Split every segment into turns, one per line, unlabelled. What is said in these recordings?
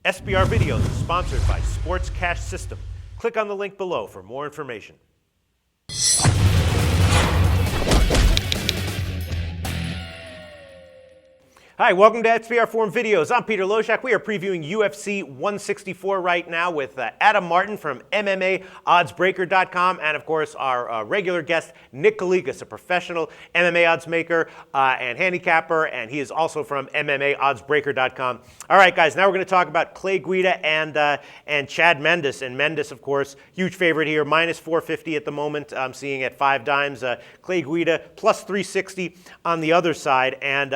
SBR Videos is sponsored by Sports Cash System. Click on the link below for more information. Hi, welcome to SBRForum Videos. I'm Peter Loshak. We are previewing UFC 164 right now with Adam Martin from MMAoddsbreaker.com and, of course, our regular guest, Nick Kalikas, a professional MMA oddsmaker and handicapper, and he is also from MMAoddsbreaker.com. All right, guys, now we're going to talk about Clay Guida and Chad Mendes. And Mendes, of course, huge favorite here, minus 450 at the moment. I'm seeing at 5 dimes. Clay Guida plus 360 on the other side. And,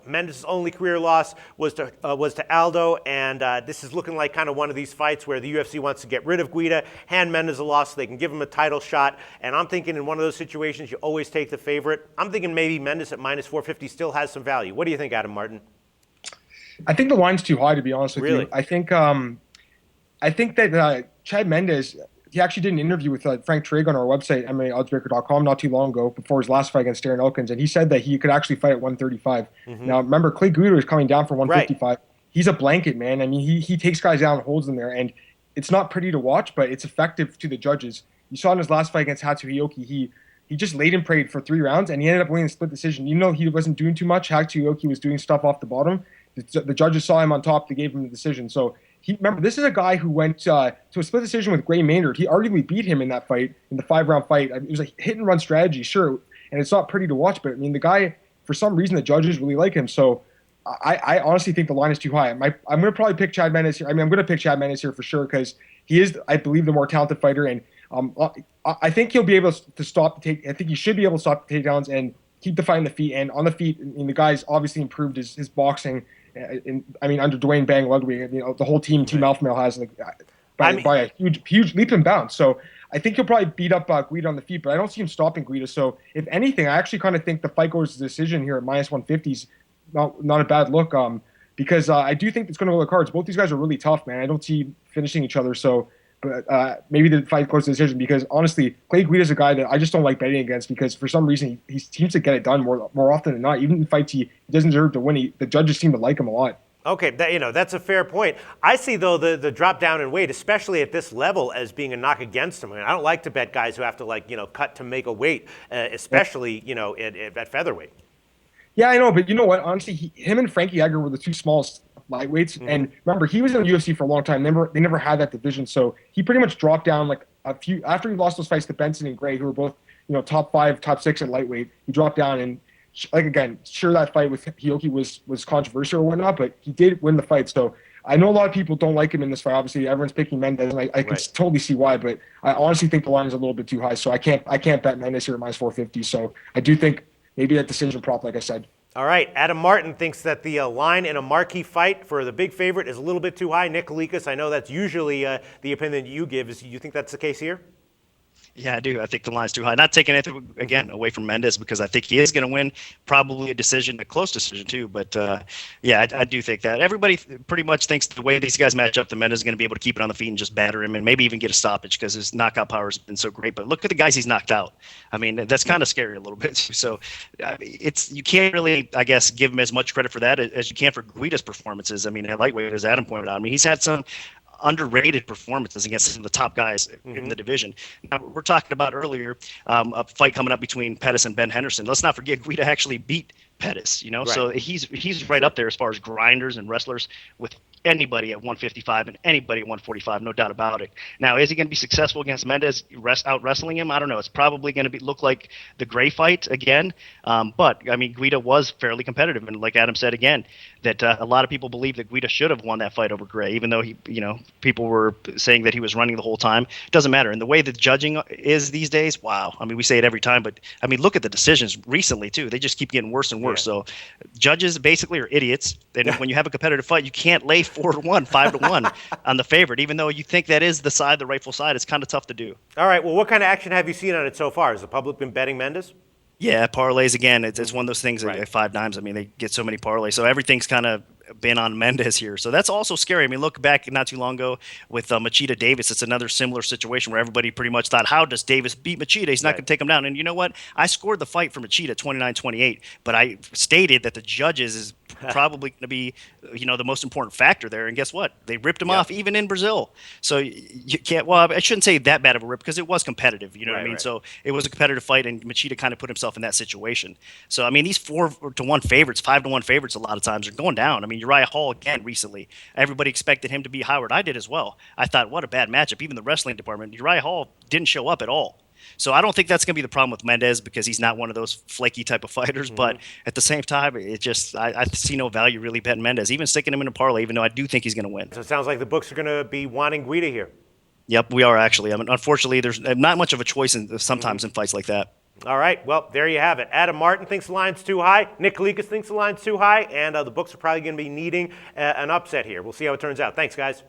Mendes' only career loss was to Aldo, and this is looking like kind of one of these fights where the UFC wants to get rid of Guida, hand Mendes a loss so they can give him a title shot. And I'm thinking in one of those situations, you always take the favorite. I'm thinking maybe Mendes at minus 450 still has some value. What do you think, Adam Martin?
I think the line's too high, to be honest with you. I think that Chad Mendes, he actually did an interview with Frank Trigg on our website, MMAoddsbreaker.com, not too long ago, before his last fight against Darren Elkins, and he said that he could actually fight at 135. Now, remember, Clay Guida is coming down from 155. Right. He's a blanket, man. I mean, he takes guys down and holds them there, and it's not pretty to watch, but it's effective to the judges. You saw in his last fight against Hatsuhioki, he just laid and prayed for 3 rounds, and he ended up winning a split decision. Even though he wasn't doing too much, Hatsuhioki was doing stuff off the bottom. The judges saw him on top. They gave him the decision. So remember, this is a guy who went to a split decision with Gray Maynard. He arguably beat him in that fight, in the 5-round fight. It was a hit-and-run strategy, sure, and it's not pretty to watch. But, I mean, the guy, for some reason, the judges really like him. So I honestly think the line is too high. I'm going to probably pick Chad Mendes here. I mean, I'm going to pick Chad Mendes here for sure because he is, I believe, the more talented fighter. And I think he'll be able to stop the take. I think he should be able to stop the takedowns and keep the fight on the feet. And on the feet, I mean, the guy's obviously improved his boxing. Under Dwayne Bang Ludwig, the whole team Alpha Male has by a huge leap and bounds. So I think he'll probably beat up Guida on the feet, but I don't see him stopping Guida. So if anything, I actually kind of think the fight goes to decision here at minus 150 is not a bad look. Because I do think it's going to go to the cards. Both these guys are really tough, man. I don't see finishing each other. So, but maybe the fight goes to decision because honestly, Clay Guida is a guy that I just don't like betting against because for some reason he seems to get it done more often than not. Even in fights he doesn't deserve to win, the judges seem to like him a lot.
Okay, that's a fair point. I see, though, the drop down in weight, especially at this level, as being a knock against him. I mean, I don't like to bet guys who have to, cut to make a weight, especially, at featherweight.
Yeah, I know, but you know what? Honestly, him and Frankie Edgar were the 2 smallest lightweights, and remember, he was in the UFC for a long time. They never had that division, so he pretty much dropped down a few after he lost those fights to Benson and Gray, who were both top 5, top 6 at lightweight. He dropped down and again, sure that fight with Hioki was controversial or whatnot, but he did win the fight. So I know a lot of people don't like him in this fight. Obviously, everyone's picking Mendes, and I can totally see why. But I honestly think the line is a little bit too high, so I can't bet Mendes here at minus 450. So I do think maybe that decision prop, like I said.
All right, Adam Martin thinks that the line in a marquee fight for the big favorite is a little bit too high. Nick Kalikas, I know that's usually the opinion you give. Do you think that's the case here?
Yeah, I do. I think the line's too high. Not taking anything, again, away from Mendes because I think he is going to win, probably a decision, a close decision too. But, I do think that. Everybody pretty much thinks the way these guys match up, the Mendes is going to be able to keep it on the feet and just batter him and maybe even get a stoppage because his knockout power has been so great. But look at the guys he's knocked out. I mean, that's kind of scary a little bit. So you can't really, I guess, give him as much credit for that as you can for Guida's performances. I mean, at lightweight, as Adam pointed out, I mean, he's had some underrated performances against some of the top guys in the division. Now, we're talking about earlier a fight coming up between Pettis and Ben Henderson. Let's not forget Guida actually beat Pettis, Right. So he's right up there as far as grinders and wrestlers with anybody at 155 and anybody at 145, no doubt about it. Now, is he going to be successful against Mendes out wrestling him? I don't know. It's probably going to look like the Gray fight again. But, I mean, Guida was fairly competitive. And like Adam said again, that a lot of people believe that Guida should have won that fight over Gray, even though people were saying that he was running the whole time. It doesn't matter. And the way the judging is these days, wow. I mean, we say it every time, but, I mean, look at the decisions recently, too. They just keep getting worse and worse. Yeah. So judges basically are idiots. And when you have a competitive fight, you can't lay 4-1, 5-1 on the favorite, even though you think that is the rightful side. It's kind of tough to do.
All right. Well, what kind of action have you seen on it so far? Has the public been betting Mendes?
Yeah, parlays again. It's one of those things at 5 dimes. I mean, they get so many parlays, so everything's kind of been on Mendes here. So that's also scary. I mean, look back not too long ago with Machida Davis. It's another similar situation where everybody pretty much thought, how does Davis beat Machida? He's not going to take him down. And you know what? I scored the fight for Machida 29-28, but I stated that the judges probably going to be, the most important factor there. And guess what? They ripped him off even in Brazil. So you can't. Well, I shouldn't say that bad of a rip because it was competitive. You know what I mean? Right. So it was a competitive fight, and Machida kind of put himself in that situation. So I mean, these 4-1 favorites, 5-1 favorites, a lot of times are going down. I mean, Uriah Hall again recently. Everybody expected him to be Howard. I did as well. I thought, what a bad matchup. Even the wrestling department, Uriah Hall didn't show up at all. So I don't think that's going to be the problem with Mendes because he's not one of those flaky type of fighters. Mm-hmm. But at the same time, it just I see no value really betting Mendes, even sticking him in a parlay, even though I do think he's going to win.
So it sounds like the books are going to be wanting Guida here.
Yep, we are actually. I mean, unfortunately, there's not much of a choice sometimes in fights like that.
All right, well, there you have it. Adam Martin thinks the line's too high. Nick Kalikas thinks the line's too high. And the books are probably going to be needing an upset here. We'll see how it turns out. Thanks, guys.